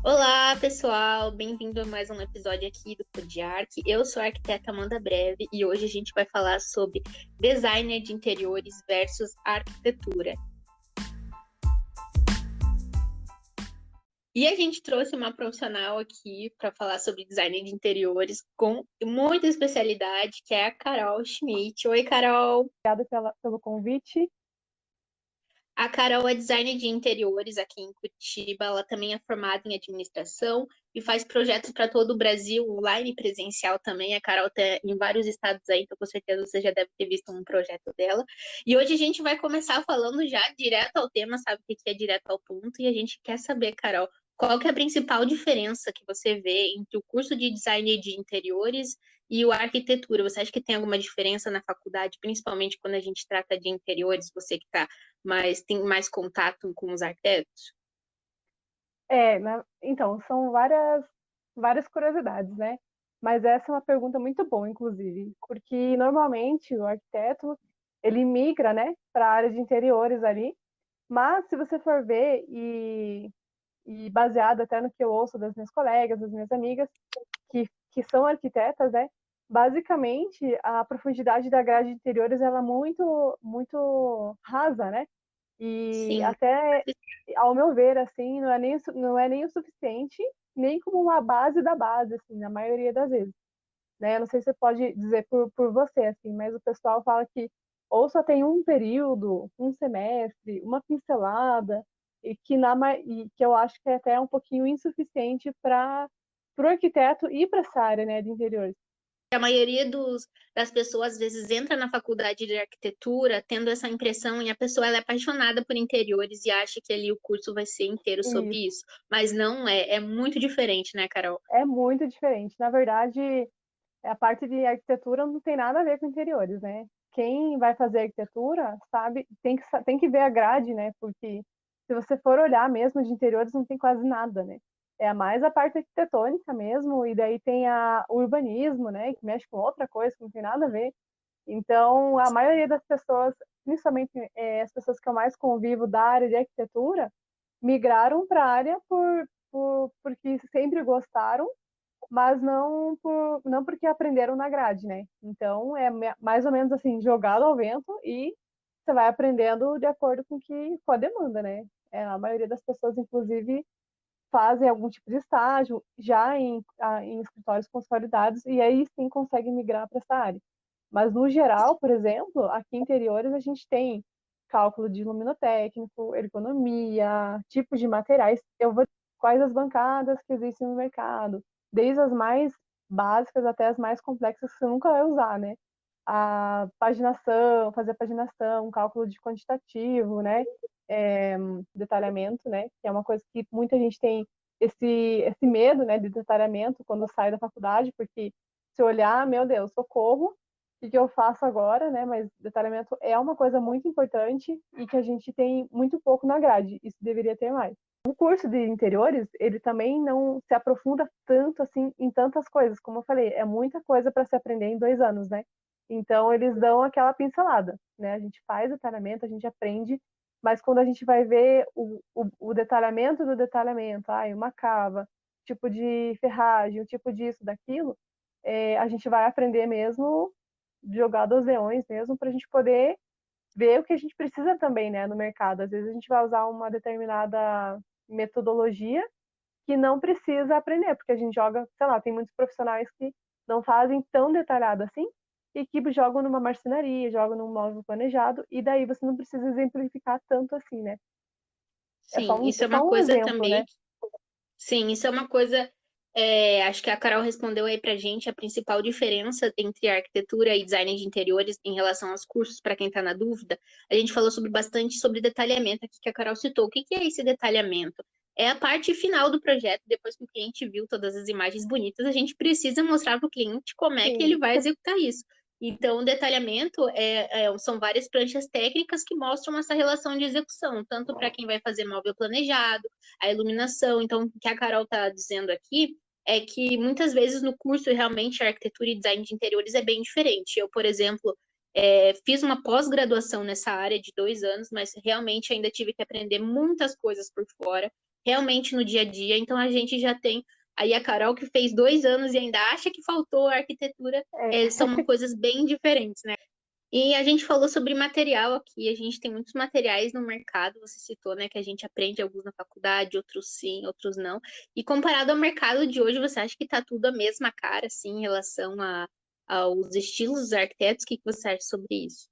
Olá, pessoal! Bem-vindo a mais um episódio aqui do Podiarc. Eu sou a arquiteta Amanda Breve e hoje a gente vai falar sobre designer de interiores versus arquitetura. E a gente trouxe uma profissional aqui para falar sobre design de interiores com muita especialidade, que é a Carol Schmidt. Oi, Carol! Obrigada pelo convite. A Carol é designer de interiores aqui em Curitiba. Ela também é formada em administração e faz projetos para todo o Brasil, online e presencial também. A Carol está em vários estados aí, então com certeza você já deve ter visto um projeto dela. E hoje a gente vai começar falando já direto ao tema, sabe o que é direto ao ponto? E a gente quer saber, Carol, qual que é a principal diferença que você vê entre o curso de design de interiores e o arquitetura? Você acha que tem alguma diferença na faculdade, principalmente quando a gente trata de interiores, você que está mas tem mais contato com os arquitetos? Então, são várias curiosidades, né? Mas essa é uma pergunta muito boa, inclusive, porque normalmente o arquiteto, ele migra, né, para a área de interiores ali, mas se você for ver, e baseado até no que eu ouço das minhas colegas, das minhas amigas, que são arquitetas, né, basicamente a profundidade da grade de interiores, ela é muito rasa, né? E Sim, até, ao meu ver, assim, não é nem o suficiente, nem como uma base da base, assim, na maioria das vezes, né? Eu não sei se você pode dizer por você, assim, mas o pessoal fala que ou só tem um período, um semestre, uma pincelada, e que eu acho que é até um pouquinho insuficiente para o arquiteto ir para essa área, né, de interiores. a maioria das pessoas às vezes entra na faculdade de arquitetura tendo essa impressão e a pessoa ela é apaixonada por interiores e acha que ali o curso vai ser inteiro E sobre isso, mas não é, é muito diferente, né, Carol? é muito diferente. Na verdade, a parte de arquitetura não tem nada a ver com interiores, né? Quem vai fazer arquitetura sabe, tem que ver a grade, né? Porque se você for olhar mesmo de interiores, não tem quase nada, né? É mais a parte arquitetônica mesmo, e daí tem o urbanismo, né? Que mexe com outra coisa que não tem nada a ver. Então, a maioria das pessoas, principalmente as pessoas que eu mais convivo da área de arquitetura, migraram para a área porque sempre gostaram, mas não porque aprenderam na grade, né? Então, mais ou menos assim, jogado ao vento e você vai aprendendo de acordo com a demanda, né? A maioria das pessoas, inclusive, fazem algum tipo de estágio já em escritórios consolidados e aí sim conseguem migrar para essa área. Mas, no geral, por exemplo, aqui em interiores a gente tem cálculo de luminotécnico, ergonomia, tipos de materiais. Eu vou quais as bancadas que existem no mercado, desde as mais básicas até as mais complexas que você nunca vai usar, né? A paginação, fazer paginação, cálculo de quantitativo, né? É, detalhamento, né? Que é uma coisa que muita gente tem esse medo, né, de detalhamento quando sai da faculdade, porque se olhar, meu Deus, socorro, o que eu faço agora, né? Mas detalhamento é uma coisa muito importante e que a gente tem muito pouco na grade. Isso deveria ter mais. O curso de interiores, ele também não se aprofunda tanto assim em tantas coisas. Como eu falei, é muita coisa para se aprender em 2 anos, né? Então, eles dão aquela pincelada, né? A gente faz detalhamento, a gente aprende, mas quando a gente vai ver o detalhamento do detalhamento, uma cava, tipo de ferragem, o tipo disso, daquilo, a gente vai aprender mesmo jogar dos leões mesmo para a gente poder ver o que a gente precisa também, né, no mercado. Às vezes a gente vai usar uma determinada metodologia que não precisa aprender, porque a gente joga, sei lá, tem muitos profissionais que não fazem tão detalhado assim e que jogam numa marcenaria, jogam num móvel planejado, e daí você não precisa exemplificar tanto assim, né? É só Sim, um, isso é só uma um coisa exemplo, também. né? Sim, isso é uma coisa. Acho que a Carol respondeu aí pra gente a principal diferença entre arquitetura e design de interiores em relação aos cursos, para quem está na dúvida. A gente falou bastante sobre detalhamento aqui que a Carol citou. O que que é esse detalhamento? É a parte final do projeto, depois que o cliente viu todas as imagens bonitas, a gente precisa mostrar para o cliente como é que Sim, ele vai executar isso. Então, o detalhamento são várias pranchas técnicas que mostram essa relação de execução, tanto para quem vai fazer móvel planejado, a iluminação. Então, o que a Carol está dizendo aqui é que muitas vezes no curso realmente a arquitetura e design de interiores é bem diferente. Eu, por exemplo, fiz uma pós-graduação nessa área de 2 anos, mas realmente ainda tive que aprender muitas coisas por fora. realmente no dia a dia. Então a gente já tem aí a Carol que fez 2 anos e ainda acha que faltou a arquitetura, É, são coisas bem diferentes, né? E a gente falou sobre material aqui, a gente tem muitos materiais no mercado, você citou, né, que a gente aprende alguns na faculdade, outros sim, outros não. E comparado ao mercado de hoje, você acha que tá tudo a mesma cara, assim, em relação aos estilos dos arquitetos? O que que você acha sobre isso?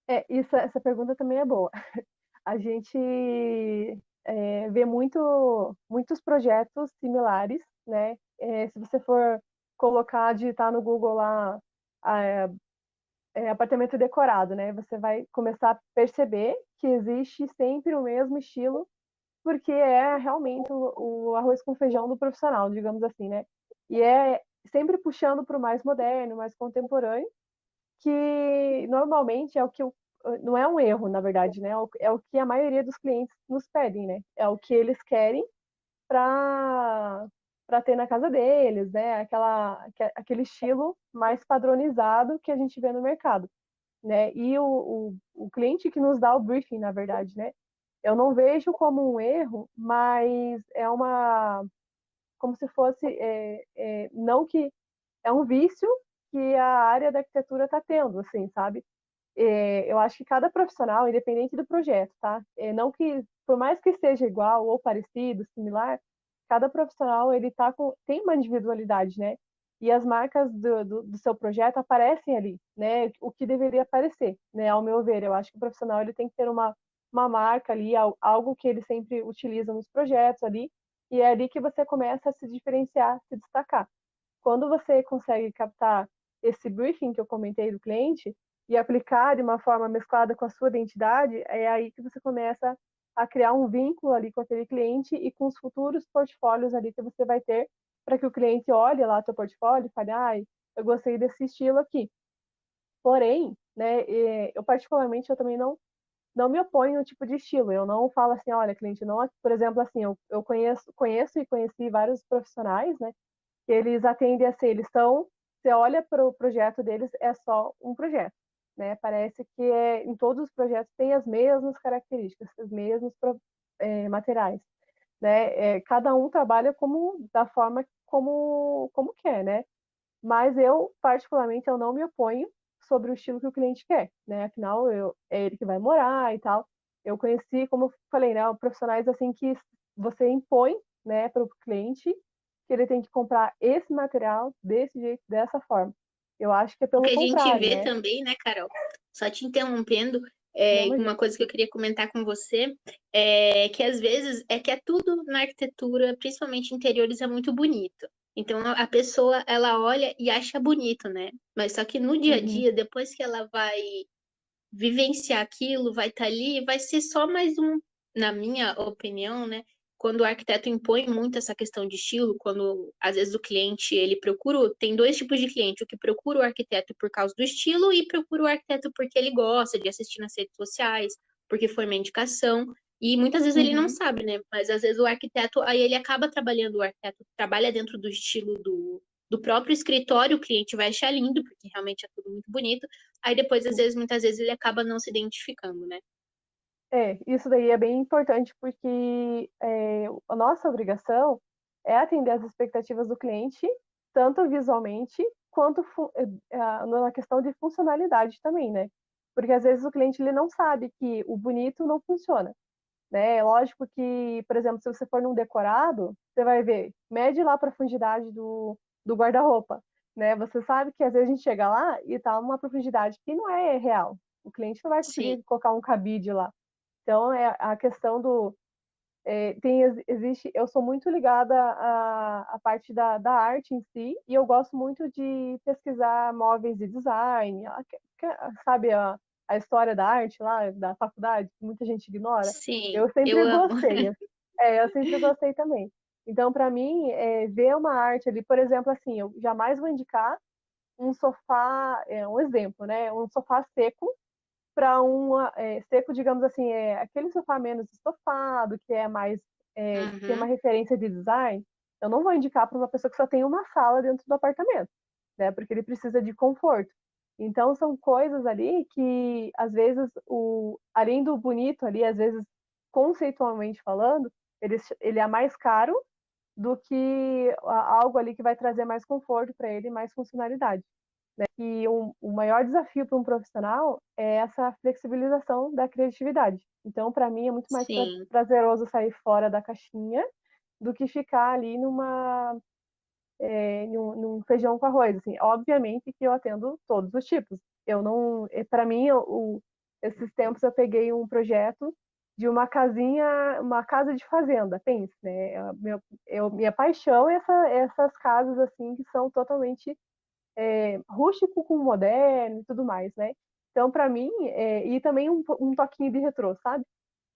essa pergunta também é boa. A gente vê muitos projetos similares, né? Se você for colocar, digitar no Google lá, apartamento decorado, né? Você vai começar a perceber que existe sempre o mesmo estilo, porque é realmente o arroz com feijão do profissional, digamos assim, né? E é sempre puxando para o mais moderno, mais contemporâneo, que normalmente é o que não é um erro, na verdade, né? É o que a maioria dos clientes nos pedem, né? É o que eles querem para ter na casa deles, né? Aquele estilo mais padronizado que a gente vê no mercado, né? E o cliente que nos dá o briefing, na verdade, né? Eu não vejo como um erro, mas como se fosse, não que, é um vício que a área da arquitetura está tendo, assim, sabe? Eu acho que cada profissional, independente do projeto, tá? Não que, por mais que seja igual ou parecido, similar, cada profissional ele tem uma individualidade, né? E as marcas do seu projeto aparecem ali, né? O que deveria aparecer, né? Ao meu ver, eu acho que o profissional ele tem que ter uma marca ali, algo que ele sempre utiliza nos projetos ali, e é ali que você começa a se diferenciar, se destacar. Quando você consegue captar esse briefing que eu comentei do cliente e aplicar de uma forma mesclada com a sua identidade, é aí que você começa a criar um vínculo ali com aquele cliente e com os futuros portfólios ali que você vai ter para que o cliente olhe lá teu portfólio e fale, ai, eu gostei desse estilo aqui. Porém, né, eu particularmente eu também não me oponho ao tipo de estilo. Eu não falo assim, olha, cliente, não, por exemplo, assim, eu conheço e conheci vários profissionais, né, eles atendem a ser, eles são, você olha para o projeto deles, é só um projeto, né? Parece que em todos os projetos tem as mesmas características, os mesmos materiais, né? Cada um trabalha da forma como quer, né? Mas eu, particularmente, eu não me oponho sobre o estilo que o cliente quer, né? Afinal, é ele que vai morar e tal. Eu conheci, como eu falei, né, profissionais assim que você impõe, né, para o cliente que ele tem que comprar esse material desse jeito, dessa forma. Eu acho que é O que pelo a gente contrário, vê né? também, né, Carol? Só te interrompendo, Não, uma imagina. coisa que eu queria comentar com você é que às vezes é que é tudo na arquitetura, principalmente interiores, é muito bonito. Então a pessoa ela olha e acha bonito, né? Mas só que no dia a Uhum. dia, depois que ela vai vivenciar aquilo, vai estar ali, vai ser só mais um, na minha opinião, né? Quando o arquiteto impõe muito essa questão de estilo, quando às vezes o cliente ele procura, tem dois tipos de cliente, o que procura o arquiteto por causa do estilo e procura o arquiteto porque ele gosta de assistir nas redes sociais, porque foi uma indicação. E muitas vezes ele não Uhum. sabe, né? Mas às vezes o arquiteto, aí ele acaba trabalhando, o arquiteto trabalha dentro do estilo do próprio escritório, o cliente vai achar lindo, porque realmente é tudo muito bonito. Aí depois, às Sim. vezes, muitas vezes ele acaba não se identificando, né? Isso daí é bem importante porque a nossa obrigação é atender às expectativas do cliente, tanto visualmente quanto na questão de funcionalidade também, né? Porque às vezes o cliente ele não sabe que o bonito não funciona, né? É lógico que, por exemplo, se você for num decorado, você vai ver, mede lá a profundidade do guarda-roupa, né? Você sabe que às vezes a gente chega lá e tá uma profundidade que não é real. O cliente não vai Sim. conseguir colocar um cabide lá. Então, é a questão existe, eu sou muito ligada à parte da arte em si, e eu gosto muito de pesquisar móveis e design, sabe a história da arte lá, da faculdade, que muita gente ignora. Sim, Eu eu sempre amo. gostei, eu sempre gostei também. Então, para mim, ver uma arte ali, por exemplo, assim, eu jamais vou indicar um sofá, um exemplo, né? Um sofá seco para seco, digamos assim, aquele sofá menos estofado, que é mais que tem uma Uhum. referência de design, eu não vou indicar para uma pessoa que só tem uma sala dentro do apartamento, né? Porque ele precisa de conforto. Então são coisas ali que às vezes além do bonito ali, às vezes conceitualmente falando, ele é mais caro do que algo ali que vai trazer mais conforto para ele, mais funcionalidade. E o maior desafio para um profissional é essa flexibilização da criatividade. Então, para mim, é muito mais Sim, prazeroso sair fora da caixinha do que ficar ali num feijão com arroz. Assim, obviamente que eu atendo todos os tipos. Eu não, para mim, esses tempos eu peguei um projeto de uma casinha, uma casa de fazenda, pense, né? Minha paixão é essas casas assim que são totalmente rústico com moderno e tudo mais, né? Então, para mim, e também um toquinho de retrô, sabe?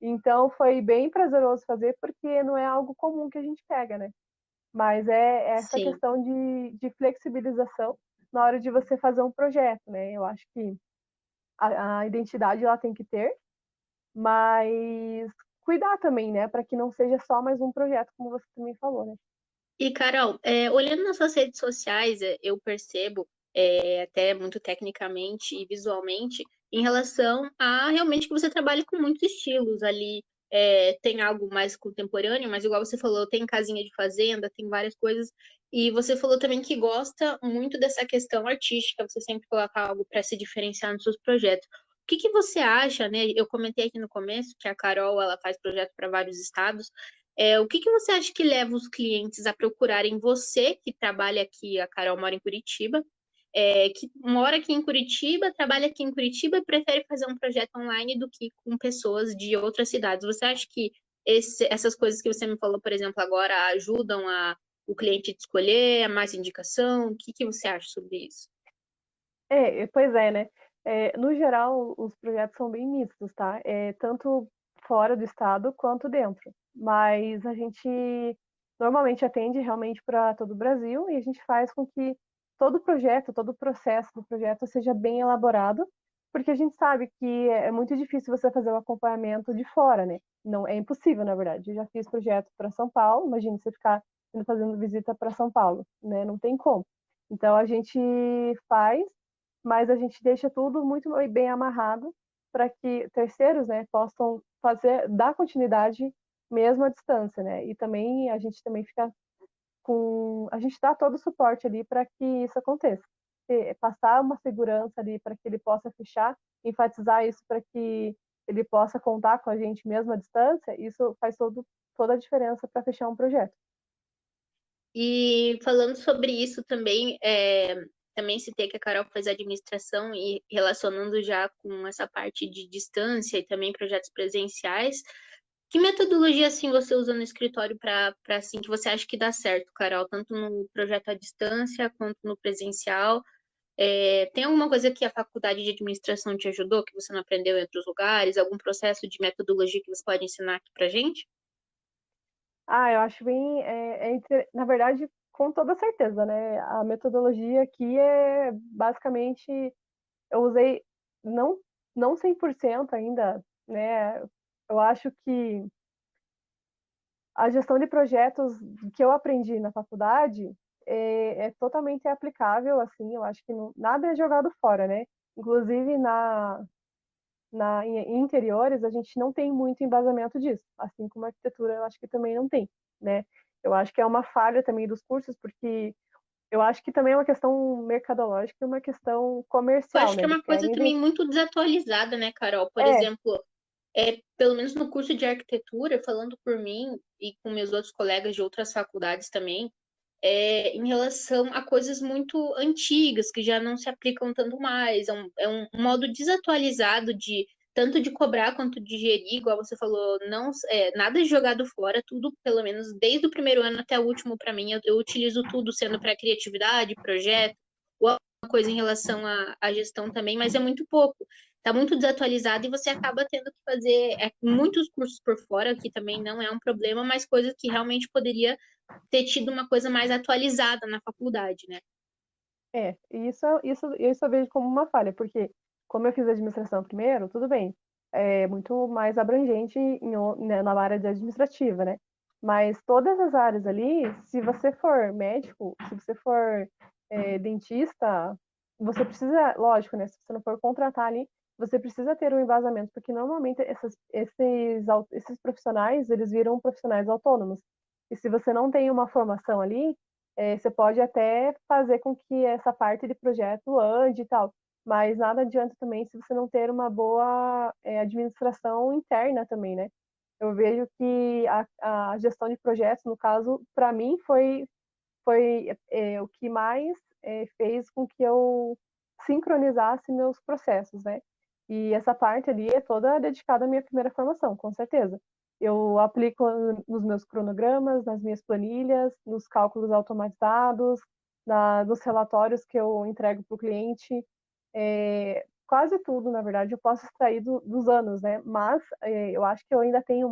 Então, foi bem prazeroso fazer, porque não é algo comum que a gente pega, né? Mas é essa sim. questão de flexibilização na hora de você fazer um projeto, né? Eu acho que a identidade ela tem que ter, mas cuidar também, né? Para que não seja só mais um projeto, como você também falou, né? E, Carol, olhando nas suas redes sociais, eu percebo, até muito tecnicamente e visualmente, em relação a realmente que você trabalha com muitos estilos ali. Tem algo mais contemporâneo, mas igual você falou, tem casinha de fazenda, tem várias coisas. E você falou também que gosta muito dessa questão artística, você sempre coloca algo para se diferenciar nos seus projetos. O que que você acha, né? Eu comentei aqui no começo que a Carol, ela faz projeto para vários estados. O que que você acha que leva os clientes a procurarem você, que trabalha aqui, a Carol mora em Curitiba, que mora aqui em Curitiba, trabalha aqui em Curitiba e prefere fazer um projeto online do que com pessoas de outras cidades. Você acha que essas coisas que você me falou, por exemplo, agora ajudam o cliente a escolher, a mais indicação? O que que você acha sobre isso? Pois é, né? No geral, os projetos são bem mistos, tá? Tanto fora do estado quanto dentro. Mas a gente normalmente atende realmente para todo o Brasil e a gente faz com que todo o projeto, todo o processo do projeto seja bem elaborado, porque a gente sabe que é muito difícil você fazer o acompanhamento de fora, né? Não, é impossível, na verdade. Eu já fiz projeto para São Paulo, imagina você ficar indo fazendo visita para São Paulo, né? Não tem como. Então a gente faz, mas a gente deixa tudo muito bem amarrado para que terceiros, né, possam dar continuidade mesmo à distância, né? E também a gente também fica a gente dá todo o suporte ali para que isso aconteça. Passar uma segurança ali para que ele possa fechar, enfatizar isso para que ele possa contar com a gente mesmo à distância, isso faz toda a diferença para fechar um projeto. E falando sobre isso também, também citei que a Carol faz administração e relacionando já com essa parte de distância e também projetos presenciais. Que metodologia assim você usa no escritório para assim que você acha que dá certo, Carol, tanto no projeto à distância quanto no presencial? Tem alguma coisa que a faculdade de administração te ajudou, que você não aprendeu em outros lugares? Algum processo de metodologia que você pode ensinar aqui para gente? Eu acho bem, na verdade, com toda certeza, né? A metodologia aqui é basicamente, eu usei não, não 100% ainda, né? Eu acho que a gestão de projetos que eu aprendi na faculdade é totalmente aplicável, assim, eu acho que nada é jogado fora, né? Inclusive em interiores a gente não tem muito embasamento disso, assim como a arquitetura eu acho que também não tem, né? Eu acho que é uma falha também dos cursos, porque eu acho que também é uma questão mercadológica e uma questão Eu comercial, acho que né? é Eles uma coisa querem também ver. muito desatualizada, né, Carol? Por É, exemplo, pelo menos no curso de arquitetura, falando por mim e com meus outros colegas de outras faculdades também, em relação a coisas muito antigas que já não se aplicam tanto mais. É um modo desatualizado de tanto de cobrar quanto de gerir, igual você falou, não nada é jogado fora, tudo, pelo menos desde o primeiro ano até o último, para mim, eu utilizo tudo, sendo para criatividade, projeto, ou alguma coisa em relação à gestão também, mas é muito pouco. Está muito desatualizado e você acaba tendo que fazer muitos cursos por fora, que também não é um problema, mas coisas que realmente poderia ter tido uma coisa mais atualizada na faculdade, né? e isso eu vejo como uma falha, porque como eu fiz administração primeiro, tudo bem, é muito mais abrangente né, na área de administrativa, né? Mas todas as áreas ali, se você for médico, se você for dentista, você precisa, lógico, né? Se você não for contratar ali, você precisa ter um embasamento, porque normalmente esses profissionais, eles viram profissionais autônomos. E se você não tem uma formação ali, você pode até fazer com que essa parte de projeto ande e tal, mas nada adianta também se você não ter uma boa administração interna também, né? Eu vejo que a gestão de projetos, no caso, para mim, foi o que mais fez com que eu sincronizasse meus processos, né? E essa parte ali é toda dedicada à minha primeira formação, com certeza. Eu aplico nos meus cronogramas, nas minhas planilhas, nos cálculos automatizados, nos relatórios que eu entrego para o cliente. Quase tudo, na verdade, eu posso extrair dos anos, né? Mas eu acho que eu ainda tenho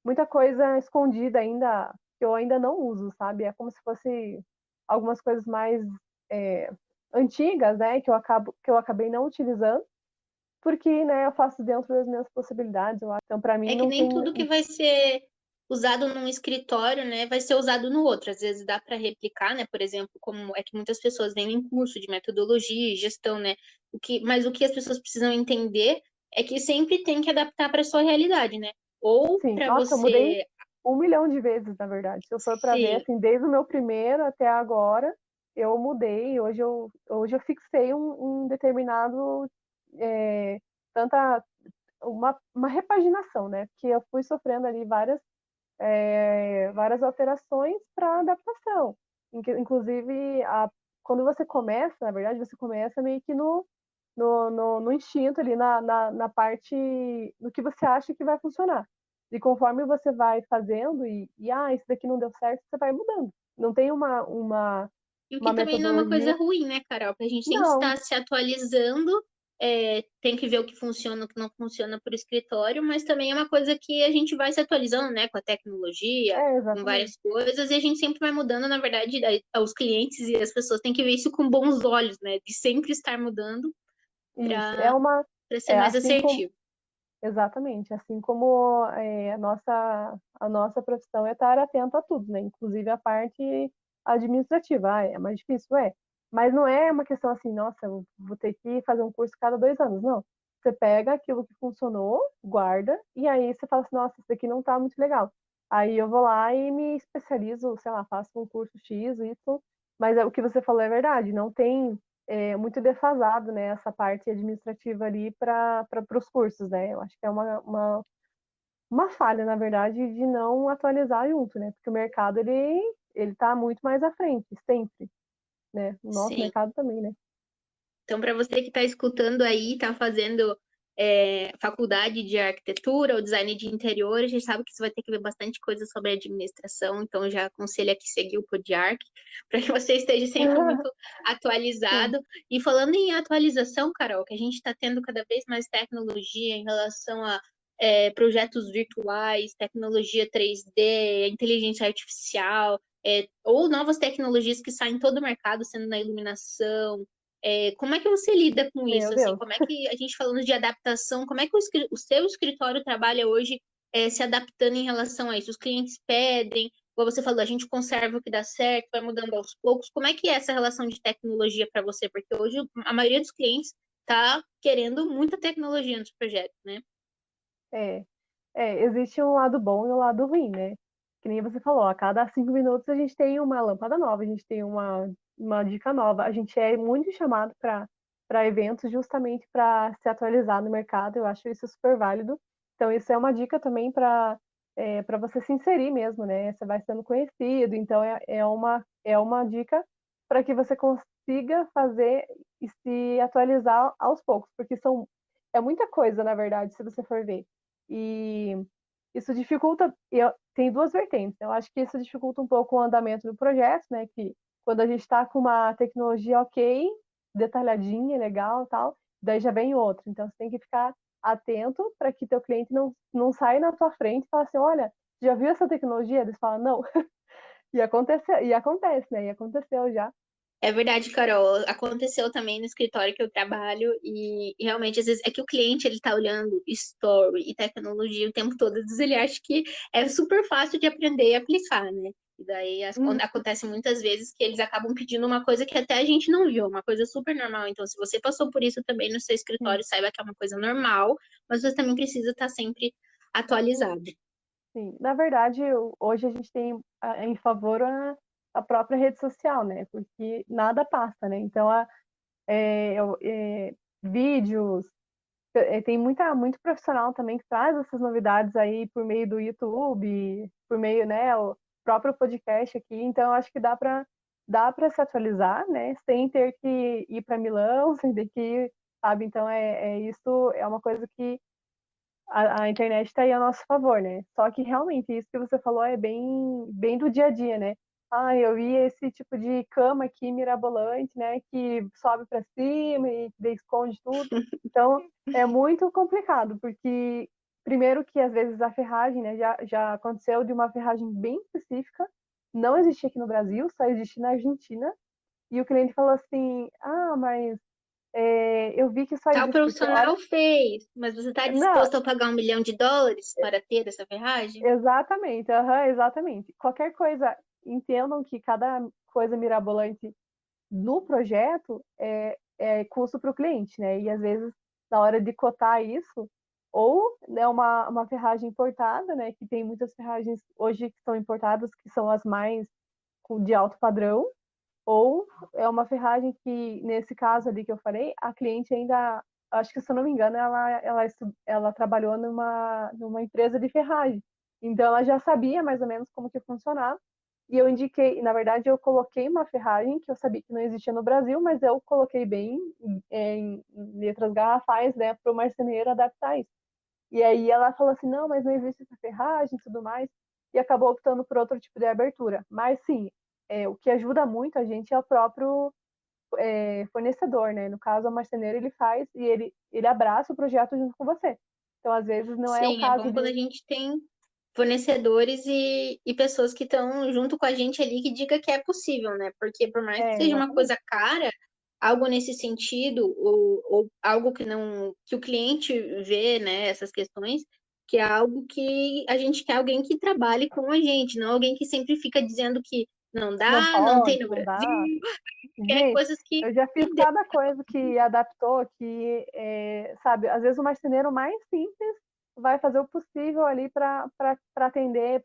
muita coisa escondida ainda que eu ainda não uso, sabe? É como se fosse algumas coisas mais é, antigas, né? Que eu acabei não utilizando, porque, né? Eu faço dentro das minhas possibilidades. Então, para mim, É que não nem tem. tudo que vai ser usado num escritório, né, vai ser usado no outro. Às vezes dá para replicar, né? Por exemplo, como é que muitas pessoas vêm em curso de metodologia e gestão, né? Mas o que as pessoas precisam entender é que sempre tem que adaptar para sua realidade, né? Ou Sim, para nossa, eu mudei você 1 milhão de vezes, na verdade. Se eu for para ver, se assim, desde o meu primeiro até agora, eu mudei. Hoje eu fixei um determinado é, tanta uma repaginação, né? Porque eu fui sofrendo ali várias alterações para adaptação. Inclusive, quando você começa, na verdade, você começa meio que no instinto ali, na parte do que você acha que vai funcionar. E conforme você vai fazendo isso daqui não deu certo, você vai mudando. Não tem E o que uma também não é uma coisa metodologia. ruim, né, Carol? Porque a gente tem que Não, estar se atualizando, tem que ver o que funciona, o que não funciona para o escritório, mas também é uma coisa que a gente vai se atualizando, né, com a tecnologia, com exatamente. várias coisas, e a gente sempre vai mudando, na verdade, os clientes e as pessoas têm que ver isso com bons olhos, né, de sempre estar mudando Isso. para ser É mais assim como. assertivo. Exatamente, assim como a nossa profissão é estar atento a tudo, né? Inclusive a parte administrativa. É mais difícil, é. Mas não é uma questão assim, nossa, eu vou ter que fazer um curso cada 2 anos, não. Você pega aquilo que funcionou, guarda, e aí você fala assim, nossa, isso daqui não tá muito legal. Aí eu vou lá e me especializo, sei lá, faço um curso X, Y, mas o que você falou é verdade, não tem muito defasado, né, essa parte administrativa ali para os cursos, né? Eu acho que é uma falha, na verdade, de não atualizar junto, né? Porque o mercado ele está muito mais à frente, sempre, né? O nosso Sim. mercado também, né? Então, para você que está escutando aí, está fazendo faculdade de arquitetura ou design de interior, a gente sabe que você vai ter que ver bastante coisa sobre administração, então já aconselho aqui seguir o Podiarc, para que você esteja sempre muito Sim, atualizado. E falando em atualização, Carol, que a gente está tendo cada vez mais tecnologia em relação a projetos virtuais, tecnologia 3D, inteligência artificial, ou novas tecnologias que saem em todo o mercado, sendo na iluminação, como é que você lida com meu isso? Assim, Deus. como é que a gente falando de adaptação, como é que o seu escritório trabalha hoje se adaptando em relação a isso? Os clientes pedem, como você falou, a gente conserva o que dá certo, vai mudando aos poucos. Como é que é essa relação de tecnologia para você? Porque hoje a maioria dos clientes está querendo muita tecnologia nos projetos, né? É, existe um lado bom e um lado ruim, né? Que nem você falou, a cada 5 minutos a gente tem uma lâmpada nova, a gente tem uma dica nova. A gente é muito chamado para eventos justamente para se atualizar no mercado. Eu acho isso super válido. Então, isso é uma dica também para você se inserir mesmo, né? Você vai sendo conhecido, então é uma dica para que você consiga fazer e se atualizar aos poucos, porque é muita coisa, na verdade, se você for ver. E isso dificulta, tem duas vertentes. Eu acho que isso dificulta um pouco o andamento do projeto, né? Que quando a gente está com uma tecnologia ok, detalhadinha, legal, tal, daí já vem outra. Então você tem que ficar atento para que teu cliente não saia na tua frente e fale assim, olha, já viu essa tecnologia? Eles falam, não. E acontece, né? E aconteceu já. É verdade, Carol. Aconteceu também no escritório que eu trabalho e realmente às vezes é que o cliente ele tá olhando story e tecnologia o tempo todo, às vezes ele acha que é super fácil de aprender e aplicar, né? E daí Hum, acontece muitas vezes que eles acabam pedindo uma coisa que até a gente não viu, uma coisa super normal. Então, se você passou por isso também no seu sim, escritório, saiba que é uma coisa normal, mas você também precisa estar sempre atualizado. sim. Na verdade, hoje a gente tem em favor a própria rede social, né? Porque nada passa, né? Então, vídeos, tem muito profissional também que traz essas novidades aí por meio do YouTube, por meio, né, o próprio podcast aqui. Então, eu acho que dá para se atualizar, né, sem ter que ir para Milão, sem ter que ir, sabe? Então, isso é uma coisa que a internet está aí a nosso favor, né? Só que realmente isso que você falou é bem do dia a dia, né? Ah, eu vi esse tipo de cama aqui mirabolante, né? Que sobe para cima e daí esconde tudo. Então é muito complicado, porque primeiro que às vezes a ferragem, né? Já aconteceu de uma ferragem bem específica, não existia aqui no Brasil, só existe na Argentina. E o cliente falou assim: Ah, mas eu vi que só Tal existe porque a hora. profissional fez, mas você está Não, disposto a pagar US$ 1 milhão para ter essa ferragem? exatamente, aham, exatamente. Qualquer coisa, entendam que cada coisa mirabolante no projeto é custo para o cliente, né? E às vezes, na hora de cotar isso, ou né, uma ferragem importada, né? Que tem muitas ferragens hoje que são importadas, que são as mais de alto padrão, ou é uma ferragem que, nesse caso ali que eu falei, a cliente ainda, acho que se eu não me engano, ela trabalhou numa empresa de ferragem. Então ela já sabia mais ou menos como que funcionava. E eu indiquei, na verdade, eu coloquei uma ferragem que eu sabia que não existia no Brasil, mas eu coloquei bem em letras garrafais, né, para o marceneiro adaptar isso. E aí ela falou assim, não, mas não existe essa ferragem e tudo mais, e acabou optando por outro tipo de abertura. Mas sim, o que ajuda muito a gente é o próprio fornecedor, né? No caso, o marceneiro ele faz e ele abraça o projeto junto com você. Então, às vezes, não é o Sim, é caso bom quando a de. gente tem fornecedores e pessoas que estão junto com a gente ali que diga que é possível, né? Porque por mais que seja uma Exatamente. coisa cara, algo nesse sentido, ou algo que não, que o cliente vê, né, essas questões, que é algo que a gente quer alguém que trabalhe com a gente, não alguém que sempre fica dizendo que não Não dá, não tem pode, no não Brasil, dá. quer Gente, coisas que eu já fiz cada coisa que adaptou, sabe, às vezes o marceneiro mais simples vai fazer o possível ali para atender,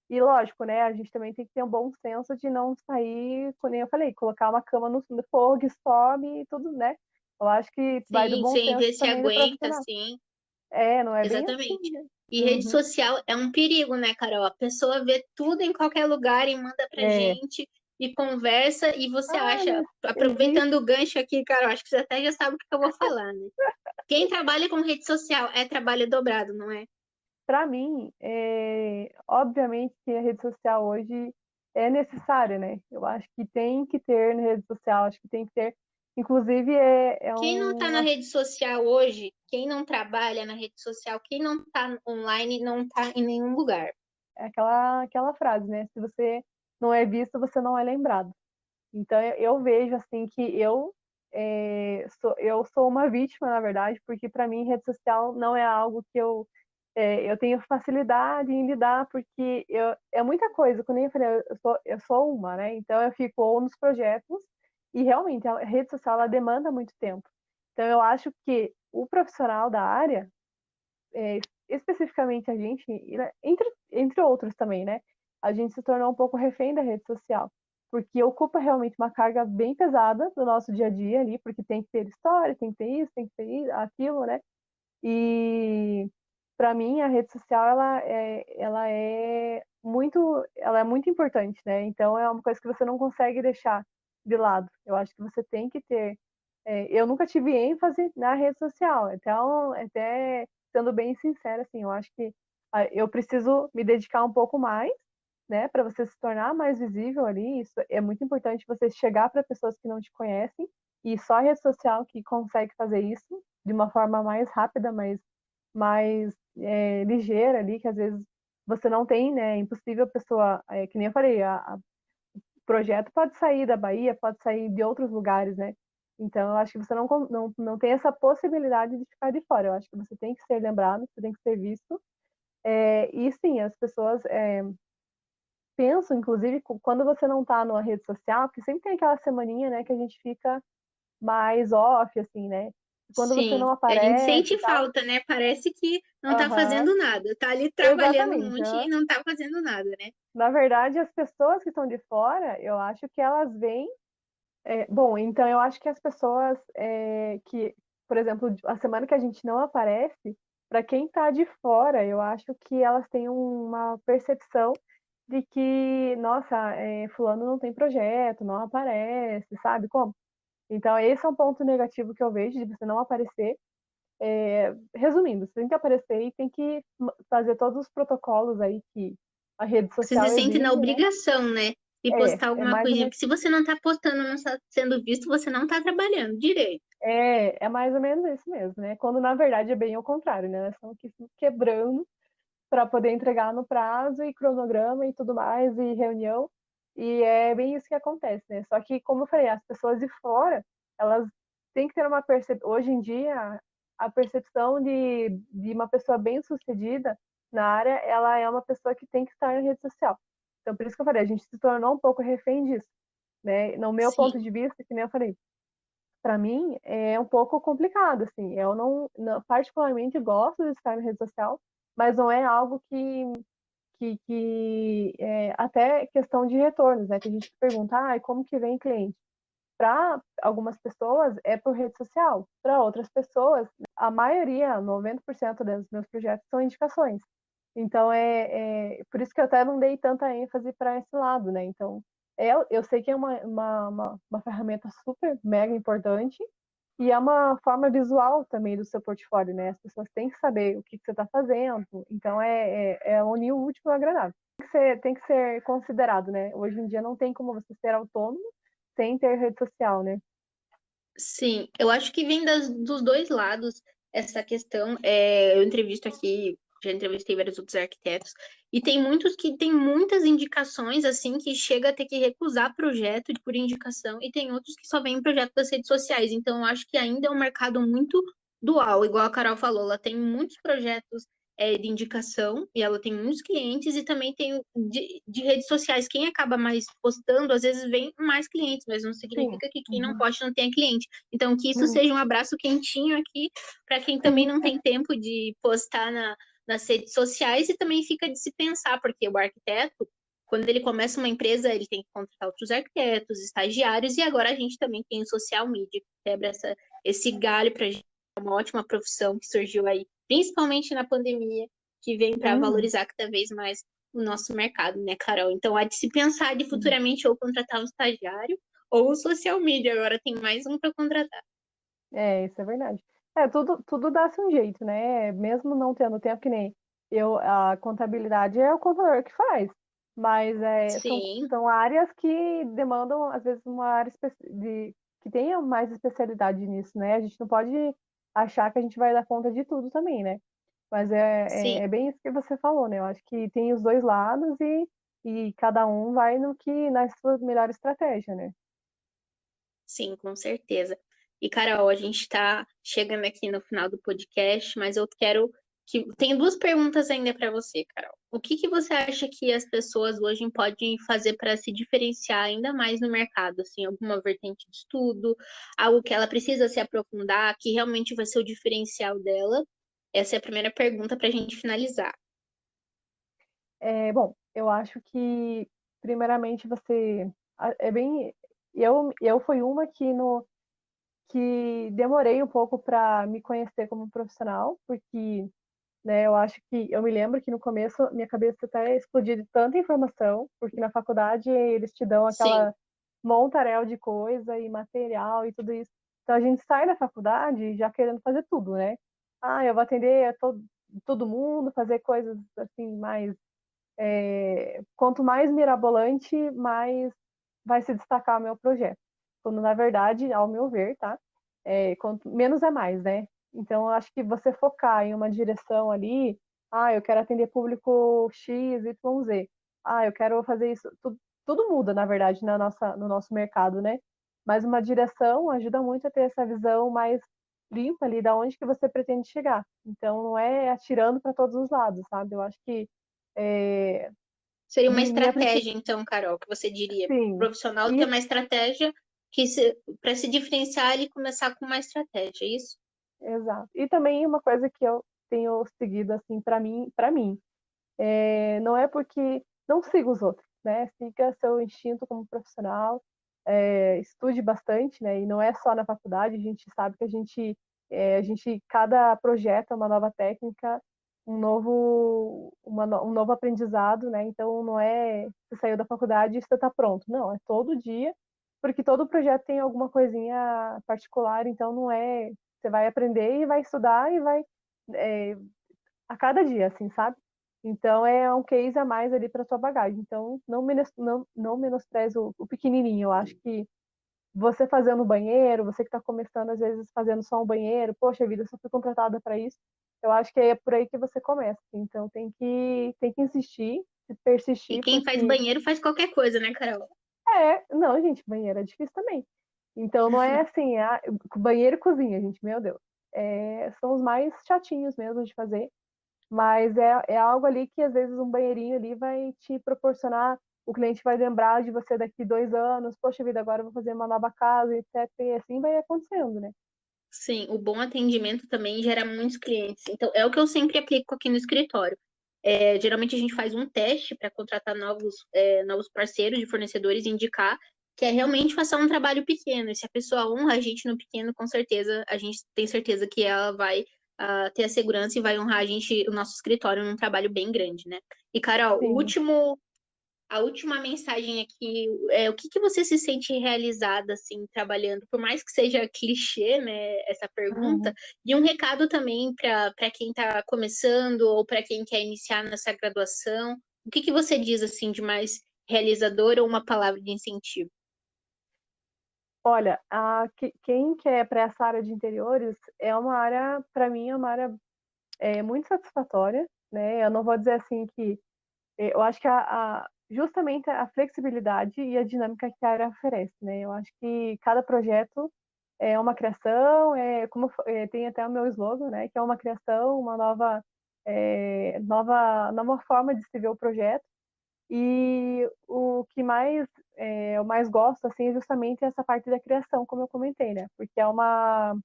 e lógico, né, a gente também tem que ter um bom senso de não sair, como nem eu falei, colocar uma cama no fogo que sobe e tudo, né? Eu acho que vai do sim, bom sem senso ver se também do aguenta, profissional. assim. Não é bem assim, Exatamente. né? E rede Uhum. social é um perigo, né, Carol? A pessoa vê tudo em qualquer lugar e manda pra É. gente e conversa e você Ah, acha, mas existe. aproveitando o gancho aqui, Carol, acho que você até já sabe o que eu vou falar, né? Quem trabalha com rede social é trabalho dobrado, não é? Para mim, obviamente que a rede social hoje é necessária, né? Eu acho que tem que ter na rede social, acho que tem que ter. Inclusive, é Quem não tá na rede social hoje, quem não trabalha na rede social, quem não tá online, não tá em nenhum lugar. aquela frase, né? Se você não é visto, você não é lembrado. Então, eu vejo assim que eu sou uma vítima, na verdade, porque para mim rede social não é algo que eu tenho facilidade em lidar, porque é muita coisa, como eu falei, eu sou uma, né? Então eu fico ou nos projetos, e realmente a rede social ela demanda muito tempo. Então eu acho que o profissional da área, é, especificamente a gente, entre outros também, né? A gente se tornou um pouco refém da rede social, porque ocupa realmente uma carga bem pesada do nosso dia a dia ali, porque tem que ter história, tem que ter isso, tem que ter isso, aquilo, né? E para mim a rede social ela é muito importante, né? Então é uma coisa que você não consegue deixar de lado. Eu acho que você tem que ter. Eu nunca tive ênfase na rede social, então até sendo bem sincera, assim, eu acho que eu preciso me dedicar um pouco mais, né, para você se tornar mais visível ali. Isso é muito importante, você chegar para pessoas que não te conhecem, e só a rede social que consegue fazer isso de uma forma mais rápida, mais ligeira ali, que às vezes você não tem, né? É impossível a pessoa, que nem eu falei, o projeto pode sair da Bahia, pode sair de outros lugares, né? Então, eu acho que você não tem essa possibilidade de ficar de fora. Eu acho que você tem que ser lembrado, você tem que ser visto. E sim, as pessoas penso, inclusive, quando você não tá numa rede social, porque sempre tem aquela semaninha, né, que a gente fica mais off, assim, né? Quando você Sim, não a gente aparece sente e tal. falta, né? Parece que não tá Aham, fazendo nada, tá ali trabalhando um exatamente. monte e Aham. não tá fazendo nada, né? Na verdade, as pessoas que estão de fora, eu acho que elas veem. Bom, então eu acho que as pessoas que, por exemplo, a semana que a gente não aparece, para quem está de fora, eu acho que elas têm uma percepção de que, nossa, fulano não tem projeto, não aparece, sabe como? Então, esse é um ponto negativo que eu vejo de você não aparecer. Resumindo, você tem que aparecer e tem que fazer todos os protocolos aí que a rede Você se social sente na exige, né? obrigação, né? De postar É alguma mais ou coisinha. menos. Porque se você não tá postando, não está sendo visto, você não tá trabalhando direito. É mais ou menos isso mesmo, né? Quando na verdade é bem ao contrário, né? Nós estamos aqui se quebrando para poder entregar no prazo e cronograma e tudo mais, e reunião, e é bem isso que acontece, né? Só que, como eu falei, as pessoas de fora, elas têm que ter uma percepção. Hoje em dia, a percepção de uma pessoa bem-sucedida na área, ela é uma pessoa que tem que estar na rede social. Então, por isso que eu falei, a gente se tornou um pouco refém disso, né? No meu ponto Sim. de vista, que nem eu falei, para mim é um pouco complicado, assim. Eu particularmente gosto de estar na rede social, mas não é algo que até questão de retornos, né? Tem gente que pergunta, como que vem cliente? Para algumas pessoas é por rede social, para outras pessoas, a maioria, 90% dos meus projetos são indicações. Então é por isso que eu até não dei tanta ênfase para esse lado, né? Então eu sei que é uma ferramenta super mega importante e é uma forma visual também do seu portfólio, né? As pessoas têm que saber o que você está fazendo. Então, é unir o útil ao agradável. Tem que ser considerado, né? Hoje em dia não tem como você ser autônomo sem ter rede social, né? Sim, eu acho que vem dos dois lados essa questão. Eu entrevisto aqui, já entrevistei vários outros arquitetos, e tem muitos que têm muitas indicações, assim, que chega a ter que recusar projeto por indicação, e tem outros que só vêm projeto das redes sociais. Então, eu acho que ainda é um mercado muito dual, igual a Carol falou, ela tem muitos projetos de indicação e ela tem muitos clientes e também tem de redes sociais. Quem acaba mais postando, às vezes vem mais clientes, mas não Sim. significa que quem não Uhum. poste não tenha cliente. Então, que isso Uhum. seja um abraço quentinho aqui para quem também Sim. não tem tempo de postar nas redes sociais e também fica de se pensar, porque o arquiteto, quando ele começa uma empresa, ele tem que contratar outros arquitetos, estagiários, e agora a gente também tem o social media, que quebra esse galho para gente. É uma ótima profissão que surgiu aí, principalmente na pandemia, que vem para Uhum. valorizar cada vez mais o nosso mercado, né, Carol? Então, há de se pensar de Uhum. futuramente ou contratar um estagiário ou o social media, agora tem mais um para contratar. Isso é verdade. Tudo dá-se um jeito, né? Mesmo não tendo tempo, que nem a contabilidade é o contador que faz, mas Sim, são áreas que demandam, às vezes, uma área que tenha mais especialidade nisso, né? A gente não pode achar que a gente vai dar conta de tudo também, né? Mas sim, é bem isso que você falou, né? Eu acho que tem os dois lados e cada um vai na sua melhor estratégia, né? sim, com certeza. E, Carol, a gente está chegando aqui no final do podcast, mas eu quero que. Tenho duas perguntas ainda para você, Carol. O que que você acha que as pessoas hoje podem fazer para se diferenciar ainda mais no mercado? Assim, alguma vertente de estudo, algo que ela precisa se aprofundar, que realmente vai ser o diferencial dela? Essa é a primeira pergunta para a gente finalizar. Bom, eu acho que, primeiramente, é bem. Eu fui uma que demorei um pouco para me conhecer como profissional, porque, né, eu acho que. Eu me lembro que no começo minha cabeça até explodia de tanta informação, porque na faculdade eles te dão Sim, aquela montaréu de coisa e material e tudo isso. Então a gente sai da faculdade já querendo fazer tudo, né? Eu vou atender todo mundo, fazer coisas assim mais quanto mais mirabolante, mais vai se destacar o meu projeto. Quando, na verdade, ao meu ver, tá? Menos é mais, né? Então, eu acho que você focar em uma direção ali, eu quero atender público X, Y, Z. Eu quero fazer isso. Tudo muda, na verdade, no nosso mercado, né? Mas uma direção ajuda muito a ter essa visão mais limpa ali, da onde que você pretende chegar. Então, não é atirando para todos os lados, sabe? Eu acho que é, Seria uma de minha estratégia, então, Carol, que você diria. O sim, profissional ter isso, uma estratégia para se diferenciar, ele começar com uma estratégia, é isso? exato. E também uma coisa que eu tenho seguido assim para mim, não é porque não siga os outros, né? Siga seu instinto como profissional, estude bastante, né? E não é só na faculdade, a gente sabe que cada projeto é uma nova técnica, um novo aprendizado, né? Então não é você saiu da faculdade e você está pronto, não, é todo dia, porque todo projeto tem alguma coisinha particular, então não é, você vai aprender e vai estudar e vai é, a cada dia, assim, sabe? Então é um case a mais ali para sua bagagem. Então não menospreze o pequenininho. Eu acho que você fazendo o banheiro, você que está começando às vezes fazendo só um banheiro, poxa vida, eu só fui contratada para isso. Eu acho que é por aí que você começa. Então tem que insistir, E persistir, quem faz porque banheiro faz qualquer coisa, né, Carol? não, gente, banheiro é difícil também. Então não é assim, banheiro e cozinha, gente, meu Deus. São os mais chatinhos mesmo de fazer. Mas é algo ali que às vezes um banheirinho ali vai te proporcionar, o cliente vai lembrar de você daqui 2 anos, poxa vida, agora eu vou fazer uma nova casa, etc. E assim vai acontecendo, né? Sim, o bom atendimento também gera muitos clientes. Então, é o que eu sempre aplico aqui no escritório. Geralmente a gente faz um teste para contratar novos parceiros de fornecedores e indicar que é realmente fazer um trabalho pequeno. E se a pessoa honra a gente no pequeno, com certeza, a gente tem certeza que ela vai ter a segurança e vai honrar a gente, o nosso escritório, num trabalho bem grande, né? E, Carol, Sim. a última mensagem aqui é o que que você se sente realizada assim trabalhando, por mais que seja clichê, né, essa pergunta, Uhum. e um recado também para quem está começando ou para quem quer iniciar nessa graduação. O que que você diz assim de mais realizador ou uma palavra de incentivo? Olha, quem quer para essa área de interiores é uma área, para mim, é uma área muito satisfatória, né? Eu não vou dizer assim que eu acho que justamente a flexibilidade e a dinâmica que a área oferece, né? Eu acho que cada projeto é uma criação, tem até o meu slogan, né? Que é uma criação, uma nova forma de se ver o projeto. E o que eu mais gosto, assim, é justamente essa parte da criação, como eu comentei, né? Porque é uma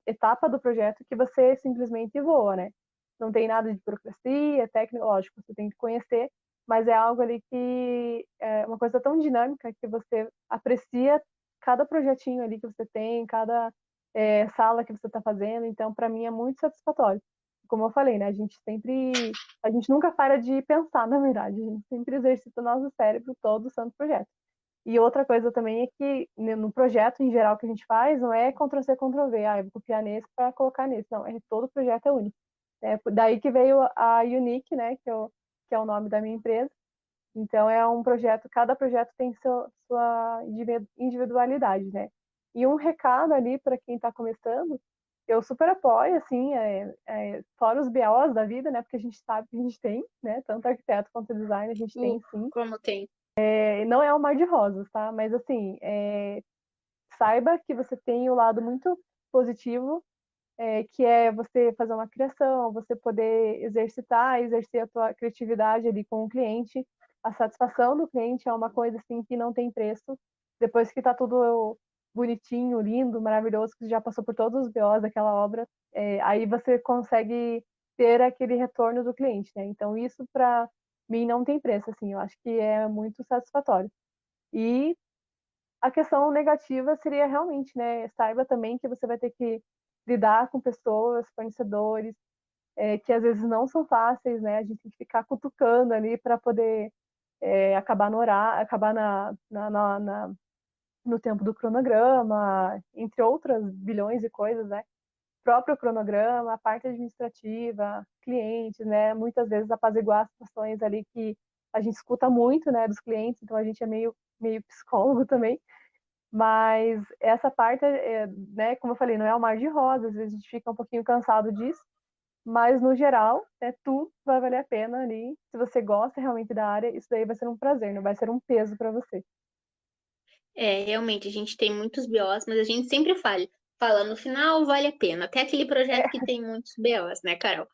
etapa do projeto que você simplesmente voa, né? Não tem nada de burocracia, técnica, lógico, você tem que conhecer, mas é algo ali que é uma coisa tão dinâmica que você aprecia cada projetinho ali que você tem, cada sala que você está fazendo. Então, para mim, é muito satisfatório. Como eu falei, né? A gente nunca para de pensar, na verdade. A gente sempre exercita o nosso cérebro todo o santo projeto. E outra coisa também é que no projeto em geral que a gente faz, não é Ctrl+C, Ctrl+V, eu vou copiar nesse para colocar nesse. Não, todo projeto é único. Daí que veio a Unique, né, que é o nome da minha empresa. Então é um projeto, cada projeto tem sua individualidade, né? E um recado ali para quem está começando, eu super apoio, assim, fora os BOs da vida, né? Porque a gente sabe que a gente tem, né? Tanto arquiteto quanto design, a gente tem sim. Como tem? Não é um mar de rosas, tá? Mas assim, saiba que você tem o lado muito positivo, que é você fazer uma criação, você poder exercer a tua criatividade ali com o cliente. A satisfação do cliente é uma coisa assim que não tem preço. Depois que está tudo bonitinho, lindo, maravilhoso, que já passou por todos os BOs daquela obra, aí você consegue ter aquele retorno do cliente, né? Então isso para mim não tem preço, assim. Eu acho que é muito satisfatório. E a questão negativa seria realmente, né? Saiba também que você vai ter que lidar com pessoas, fornecedores, que às vezes não são fáceis, né? A gente tem que ficar cutucando ali para poder acabar no horário, acabar no tempo do cronograma, entre outras bilhões de coisas, né? Próprio cronograma, a parte administrativa, clientes, né? Muitas vezes apaziguar situações ali que a gente escuta muito, né, dos clientes, então a gente é meio psicólogo também. Mas essa parte, né, como eu falei, não é um mar de rosas, às vezes a gente fica um pouquinho cansado disso, mas no geral, tudo vai valer a pena ali. Se você gosta realmente da área, isso daí vai ser um prazer, não vai ser um peso para você. Realmente, a gente tem muitos BOs, mas a gente sempre fala no final, vale a pena. Até aquele projeto que É, tem muitos BOs, né, Carol?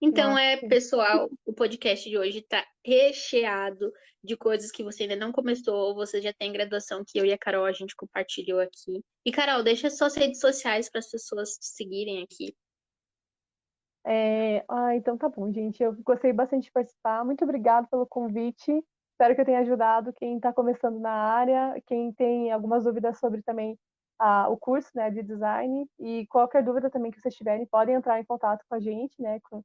Então, nossa, sim. pessoal, o podcast de hoje tá recheado de coisas que você ainda não começou, ou você já tem graduação que eu e a Carol a gente compartilhou aqui. E, Carol, deixa suas redes sociais para as pessoas te seguirem aqui. Então tá bom, gente. Eu gostei bastante de participar. Muito obrigada pelo convite. Espero que eu tenha ajudado quem está começando na área, quem tem algumas dúvidas sobre também o curso, né, de design. E qualquer dúvida também que vocês tiverem, podem entrar em contato com a gente, né, com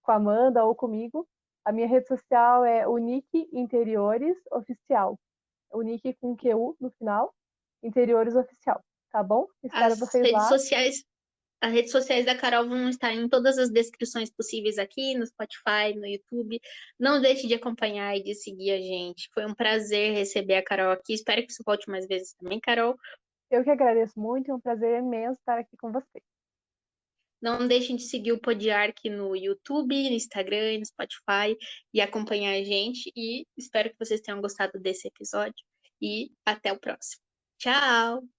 a Amanda ou comigo. A minha rede social é Unique Interiores Oficial. Unique com QU no final, Interiores Oficial. Tá bom? Espero As vocês redes lá. sociais As redes sociais da Carol vão estar em todas as descrições possíveis aqui, no Spotify, no YouTube. Não deixe de acompanhar e de seguir a gente. Foi um prazer receber a Carol aqui. Espero que você volte mais vezes também, Carol. Eu que agradeço muito, é um prazer imenso estar aqui com vocês. Não deixem de seguir o Podiarc no YouTube, no Instagram e no Spotify e acompanhar a gente. E espero que vocês tenham gostado desse episódio. E até o próximo. Tchau!